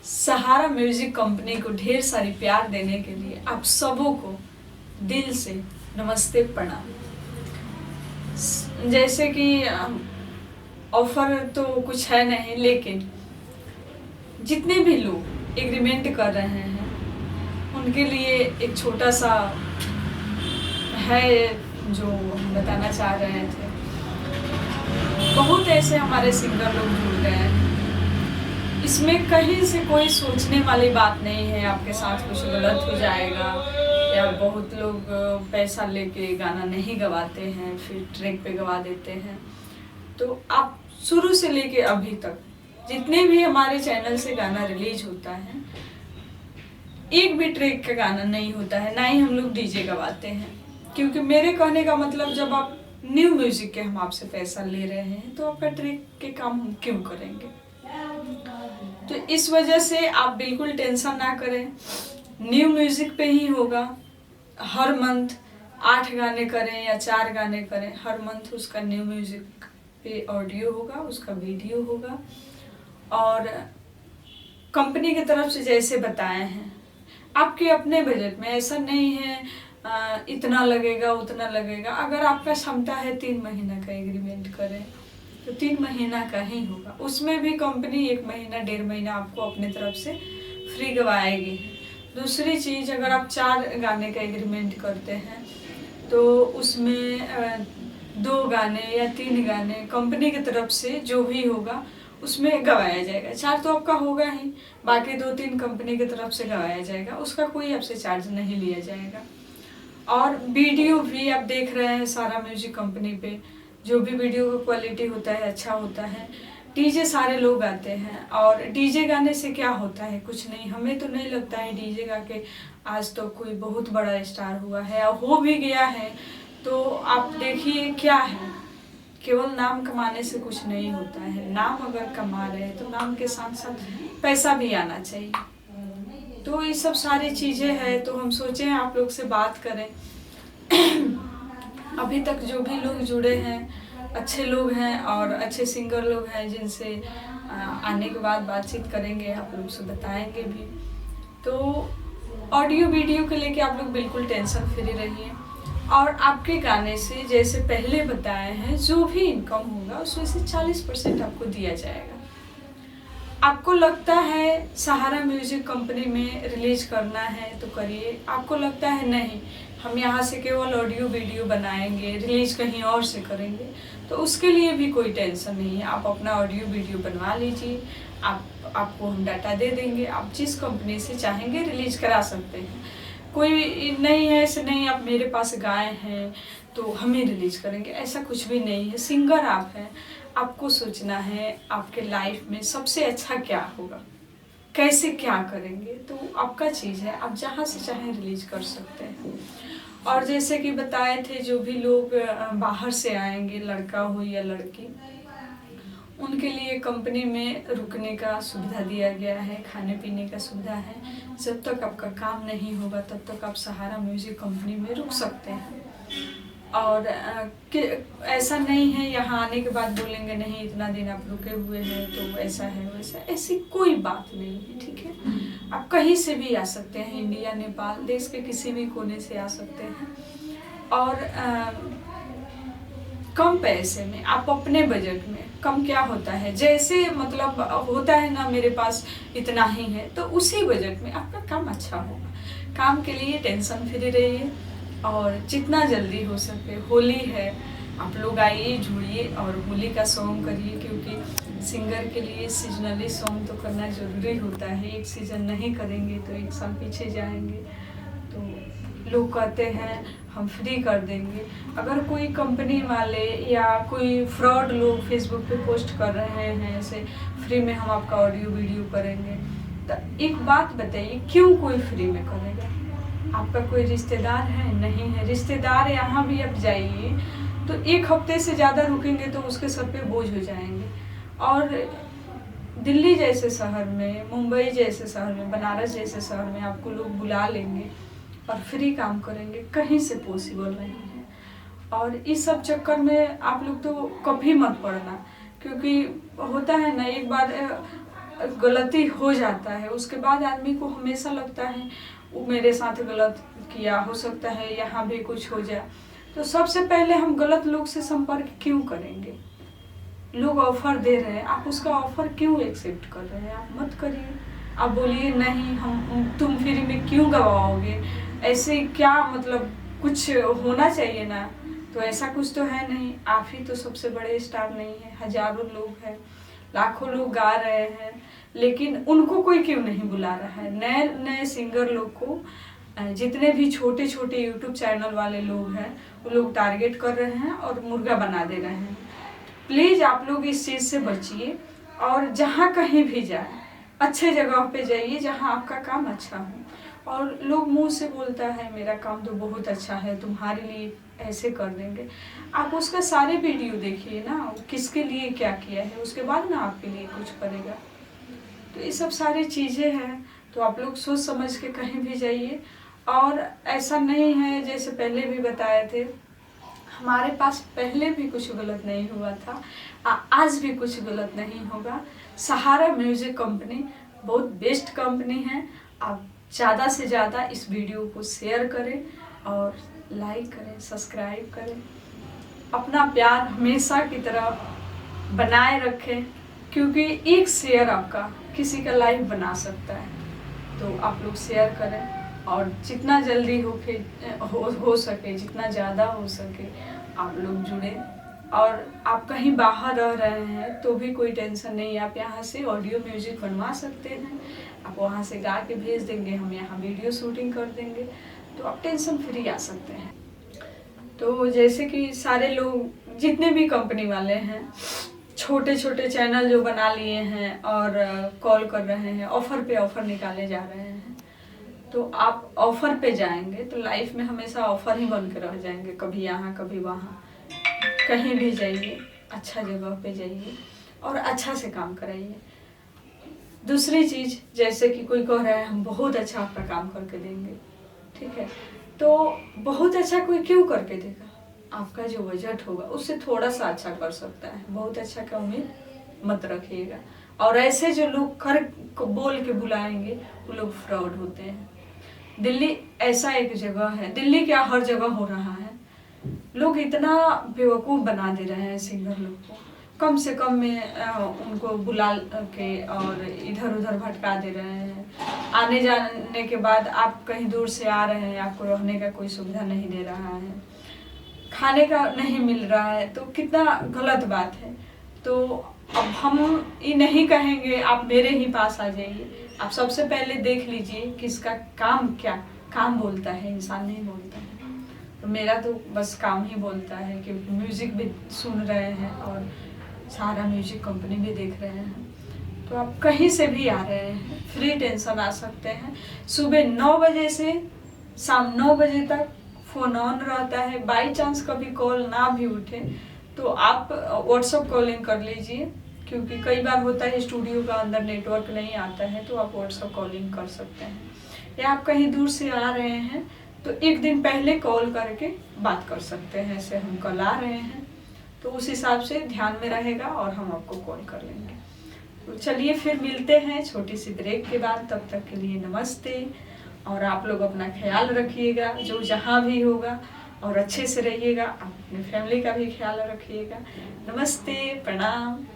सहारा music company को ढेर सारी प्यार देने के लिए आप सबों को दिल से नमस्ते प्रणाम। जैसे कि ऑफर तो कुछ है नहीं, लेकिन जितने भी लोग एग्रीमेंट कर रहे हैं उनके लिए एक छोटा सा है जो हम बताना चाह रहे थे। बहुत ऐसे हमारे सिंगर लोग जुड़ गए हैं, इसमें कहीं से कोई सोचने वाली बात नहीं है आपके साथ कुछ गलत हो जाएगा, या बहुत लोग पैसा लेके गाना नहीं गवाते हैं फिर ट्रैक पे गवा देते हैं। तो आप शुरू से लेके अभी तक जितने भी हमारे चैनल से गाना रिलीज होता है, एक भी ट्रैक का गाना नहीं होता है, ना ही हम लोग डीजे गवाते हैं। क्योंकि मेरे कहने का मतलब, जब आप न्यू म्यूजिक के हम आपसे पैसा ले रहे हैं तो आपका ट्रैक के काम हम क्यों करेंगे। तो इस वजह से आप बिल्कुल टेंशन ना करें, न्यू म्यूजिक पे ही होगा। हर मंथ 8 गाने करें या 4 गाने करें, हर मंथ उसका न्यू म्यूजिक पे ऑडियो होगा, उसका वीडियो होगा। और कंपनी की तरफ से जैसे बताए हैं, आपके अपने बजट में, ऐसा नहीं है इतना लगेगा उतना लगेगा। अगर आपका क्षमता है 3 महीना का एग्रीमेंट करें तो 3 महीना का ही होगा। उसमें भी कंपनी 1 महीना 1.5 महीना आपको अपने तरफ से फ्री गवाएगी। दूसरी चीज़, अगर आप 4 गाने का एग्रीमेंट करते हैं तो उसमें 2 गाने या 3 गाने कंपनी की तरफ से जो भी होगा उसमें गवाया जाएगा। 4 तो आपका होगा ही, बाकी 2-3 कंपनी की तरफ से गवाया जाएगा, उसका कोई आपसे चार्ज नहीं लिया जाएगा। और वीडियो भी आप देख रहे हैं सारा म्यूजिक कंपनी पे, जो भी वीडियो का क्वालिटी होता है अच्छा होता है। डीजे सारे लोग आते हैं, और डीजे गाने से क्या होता है, कुछ नहीं। हमें तो नहीं लगता है डीजे गा के आज तो कोई बहुत बड़ा स्टार हुआ है, और हो भी गया है तो आप देखिए क्या है, केवल नाम कमाने से कुछ नहीं होता है। नाम अगर कमा रहे हैं तो नाम के साथ साथ पैसा भी आना चाहिए। तो ये सब सारी चीज़ें हैं, तो हम सोचे आप लोग से बात करें। अभी तक जो भी लोग जुड़े हैं अच्छे लोग हैं और अच्छे सिंगर लोग हैं, जिनसे आने के बाद बातचीत करेंगे, आप लोग से बताएंगे भी। तो ऑडियो वीडियो के लेके आप लोग बिल्कुल टेंशन फ्री रहिए। और आपके गाने से जैसे पहले बताए हैं, जो भी इनकम होगा उसमें से 40% आपको दिया जाएगा। आपको लगता है सहारा म्यूजिक कंपनी में रिलीज करना है तो करिए, आपको लगता है नहीं हम यहाँ से केवल ऑडियो वीडियो बनाएंगे, रिलीज कहीं और से करेंगे, तो उसके लिए भी कोई टेंशन नहीं है। आप अपना ऑडियो वीडियो बनवा लीजिए, आपको हम डाटा दे देंगे, आप जिस कंपनी से चाहेंगे रिलीज करा सकते हैं। कोई नहीं है ऐसे नहीं आप मेरे पास गाए हैं तो हम ही रिलीज करेंगे, ऐसा कुछ भी नहीं है। सिंगर आप हैं, आपको सोचना है आपके लाइफ में सबसे अच्छा क्या होगा, कैसे क्या करेंगे, तो आपका चीज़ है, आप जहाँ से चाहें रिलीज कर सकते हैं। और जैसे कि बताए थे, जो भी लोग बाहर से आएंगे, लड़का हो या लड़की, उनके लिए कंपनी में रुकने का सुविधा दिया गया है, खाने पीने का सुविधा है। जब तक आपका काम नहीं होगा तब तक आप सहारा म्यूजिक कंपनी में रुक सकते हैं। और ऐसा नहीं है यहाँ आने के बाद बोलेंगे नहीं इतना दिन आप रुके हुए हैं तो ऐसा है वैसा, ऐसी कोई बात नहीं है, ठीक है। आप कहीं से भी आ सकते हैं, इंडिया नेपाल देश के किसी भी कोने से आ सकते हैं। और कम पैसे में, आप अपने बजट में, कम क्या होता है, जैसे मतलब होता है ना मेरे पास इतना ही है, तो उसी बजट में आपका काम अच्छा होगा। काम के लिए टेंशन फ्री रहिए, और जितना जल्दी हो सके, होली है, आप लोग आइए जुड़िए और होली का सॉन्ग करिए, क्योंकि सिंगर के लिए सीजनली सॉन्ग तो करना ज़रूरी होता है। एक सीज़न नहीं करेंगे तो 1 साल पीछे जाएंगे। तो लोग कहते हैं हम फ्री कर देंगे, अगर कोई कंपनी वाले या कोई फ्रॉड लोग फेसबुक पे पोस्ट कर रहे हैं ऐसे फ्री में हम आपका ऑडियो वीडियो करेंगे, तो एक बात बताइए, क्यों कोई फ्री में करेगा? आपका कोई रिश्तेदार है? नहीं है। रिश्तेदार यहाँ भी आप जाइए तो 1 हफ्ते से ज़्यादा रुकेंगे तो उसके सर पे बोझ हो जाएंगे। और दिल्ली जैसे शहर में, मुंबई जैसे शहर में, बनारस जैसे शहर में आपको लोग बुला लेंगे और फ्री काम करेंगे, कहीं से पॉसिबल नहीं है। और इस सब चक्कर में आप लोग तो कभी मत पड़ना, क्योंकि होता है ना, एक बार गलती हो जाता है उसके बाद आदमी को हमेशा लगता है वो मेरे साथ गलत किया, हो सकता है यहाँ भी कुछ हो जाए। तो सबसे पहले हम गलत लोग से संपर्क क्यों करेंगे? लोग ऑफर दे रहे हैं, आप उसका ऑफर क्यों एक्सेप्ट कर रहे हैं? आप मत करिए। आप बोलिए नहीं, हम तुम फ्री में क्यों गवाओगे, ऐसे क्या मतलब कुछ होना चाहिए ना। तो ऐसा कुछ तो है नहीं, आप ही तो सबसे बड़े स्टार नहीं है, हजारों लोग हैं, लाखों लोग गा रहे हैं, लेकिन उनको कोई क्यों नहीं बुला रहा है? नए नए सिंगर लोग को, जितने भी छोटे छोटे यूट्यूब चैनल वाले लोग हैं वो लोग टारगेट कर रहे हैं और मुर्गा बना दे रहे हैं। प्लीज़ आप लोग इस चीज़ से बचिए और जहाँ कहीं भी जाए अच्छे जगह पे जाइए जहाँ आपका काम अच्छा हो। और लोग मुंह से बोलता है मेरा काम तो बहुत अच्छा है, तुम्हारे लिए ऐसे कर देंगे। आप उसका सारे वीडियो देखिए ना, वो किसके लिए क्या किया है, उसके बाद ना आपके लिए कुछ करेगा। तो ये सब सारी चीज़ें हैं, तो आप लोग सोच समझ के कहीं भी जाइए। और ऐसा नहीं है, जैसे पहले भी बताए थे, हमारे पास पहले भी कुछ गलत नहीं हुआ था, आज भी कुछ गलत नहीं होगा। सहारा म्यूजिक कंपनी बहुत बेस्ट कंपनी है। आप ज़्यादा से ज़्यादा इस वीडियो को शेयर करें और लाइक करें, सब्सक्राइब करें। अपना प्यार हमेशा की तरह बनाए रखें, क्योंकि एक शेयर आपका किसी का लाइफ बना सकता है। तो आप लोग शेयर करें और जितना जल्दी हो सके, जितना ज़्यादा हो सके आप लोग जुड़े। और आप कहीं बाहर रह रहे हैं तो भी कोई टेंशन नहीं, आप यहाँ से ऑडियो म्यूजिक बनवा सकते हैं, आप वहाँ से गा के भेज देंगे, हम यहाँ वीडियो शूटिंग कर देंगे, तो आप टेंशन फ्री आ सकते हैं। तो जैसे कि सारे लोग जितने भी कंपनी वाले हैं, छोटे छोटे चैनल जो बना लिए हैं और कॉल कर रहे हैं, ऑफ़र पे ऑफ़र निकाले जा रहे हैं, तो आप ऑफ़र पे जाएंगे तो लाइफ में हमेशा ऑफ़र ही बन के रह जाएंगे, कभी यहाँ कभी वहाँ। कहीं भी जाइए, अच्छा जगह पे जाइए और अच्छा से काम कराइए। दूसरी चीज़, जैसे कि कोई कह रहा है हम बहुत अच्छा आपका काम करके देंगे, ठीक है, तो बहुत अच्छा कोई क्यों करके देगा? आपका जो बजट होगा उससे थोड़ा सा अच्छा कर सकता है, बहुत अच्छा का उम्मीद मत रखिएगा। और ऐसे जो लोग बोल के बुलाएंगे वो लोग फ्रॉड होते हैं। दिल्ली ऐसा एक जगह है, दिल्ली क्या हर जगह हो रहा है, लोग इतना बेवकूफ़ बना दे रहे हैं सिंगर लोग को, कम से कम में उनको बुला के और इधर उधर भटका दे रहे हैं। आने जाने के बाद आप कहीं दूर से आ रहे हैं, आपको रहने का कोई सुविधा नहीं दे रहा है, खाने का नहीं मिल रहा है, तो कितना गलत बात है। तो अब हम ये नहीं कहेंगे आप मेरे ही पास आ जाइए, आप सबसे पहले देख लीजिए कि इसका काम क्या काम बोलता है, इंसान नहीं बोलता है। तो मेरा तो बस काम ही बोलता है, क्योंकि म्यूज़िक भी सुन रहे हैं और सारा म्यूजिक कंपनी भी देख रहे हैं। तो आप कहीं से भी आ रहे हैं, फ्री टेंशन आ सकते हैं। सुबह 9 बजे से शाम 9 बजे तक फ़ोन ऑन रहता है। बाई चांस कभी कॉल ना भी उठे तो आप व्हाट्सअप कॉलिंग कर लीजिए, क्योंकि कई बार होता है स्टूडियो का अंदर नेटवर्क नहीं आता है, तो आप व्हाट्सअप कॉलिंग कर सकते हैं। या आप कहीं दूर से आ रहे हैं तो एक दिन पहले कॉल करके बात कर सकते हैं, ऐसे हम कल आ रहे हैं, तो उस हिसाब से ध्यान में रहेगा और हम आपको कॉल कर लेंगे। तो चलिए फिर मिलते हैं छोटी सी ब्रेक के बाद, तब तक के लिए नमस्ते। और आप लोग अपना ख्याल रखिएगा जो जहाँ भी होगा, और अच्छे से रहिएगा, अपने फैमिली का भी ख्याल रखिएगा। नमस्ते, प्रणाम।